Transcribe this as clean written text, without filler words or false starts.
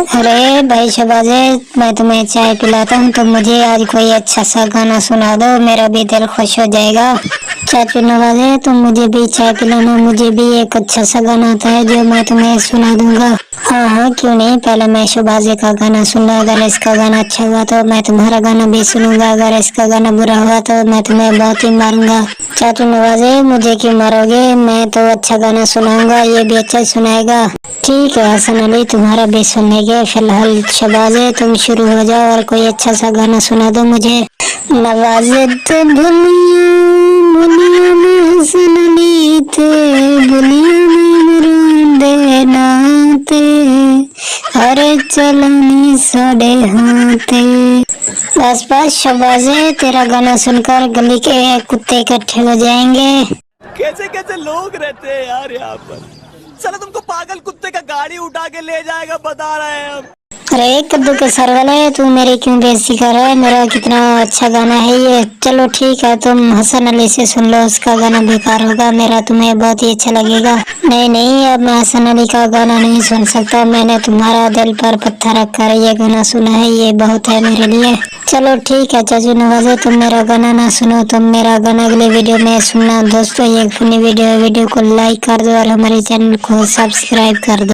अरे भाई शबाजे, मैं तुम्हें चाय पिलाता हूँ तो मुझे आज कोई अच्छा सा गाना सुना दो, मेरा भी दिल खुश हो जाएगा। चाचू नवाजे, तुम मुझे भी चाय पिलाना, मुझे भी एक अच्छा सा गाना आता है जो मैं तुम्हें सुना दूंगा। हाँ हाँ, क्यों नहीं, पहले मैं शबाजे का गाना सुनूंगा, अगर इसका गाना अच्छा हुआ तो मैं तुम्हारा गाना भी सुनूंगा, अगर इसका गाना बुरा हुआ तो मैं तुम्हें बहुत ही मारूंगा। चाचू नवाजे, मुझे क्यों मारोगे, मैं तो अच्छा गाना सुनाऊंगा, ये भी अच्छा सुनाएगा। ठीक है हसन अली, तुम्हारा भी सुनेंगे। फिलहाल शबाजे तुम शुरू हो जाओ और कोई अच्छा सा गाना सुना दो मुझे। नवाजत भुलिया भुलिया में हसन अली थे, भुलिया में इमरान दे नाते, अरे चलनी साढ़े हाथे। बस बस शबाजे, तेरा गाना सुनकर गली के कुत्ते इकट्ठे हो जाएंगे। कैसे कैसे लोग रहते हैं यार यहाँ पर। चलो तुमको पागल कुत्ते का गाड़ी उठा के ले जाएगा, बता रहे हैं हम। अरे कद्दू के सर वाले, तू मेरी क्यों बेइज्जती कर रहा है, मेरा कितना अच्छा गाना है ये। चलो ठीक है, तुम हसन अली से सुन लो, उसका गाना बेकार होगा, मेरा तुम्हें बहुत ही अच्छा लगेगा। नहीं नहीं, अब मैं हसन अली का गाना नहीं सुन सकता, मैंने तुम्हारा दिल पर पत्थर रखकर ये गाना सुना है, ये बहुत है मेरे लिए। चलो ठीक है चाचू नवाजे, तुम मेरा गाना ना सुनो, तुम मेरा गाना अगले वीडियो में सुनना। दोस्तों ये फनी वीडियो को लाइक कर दो और हमारे चैनल को सब्सक्राइब कर दो।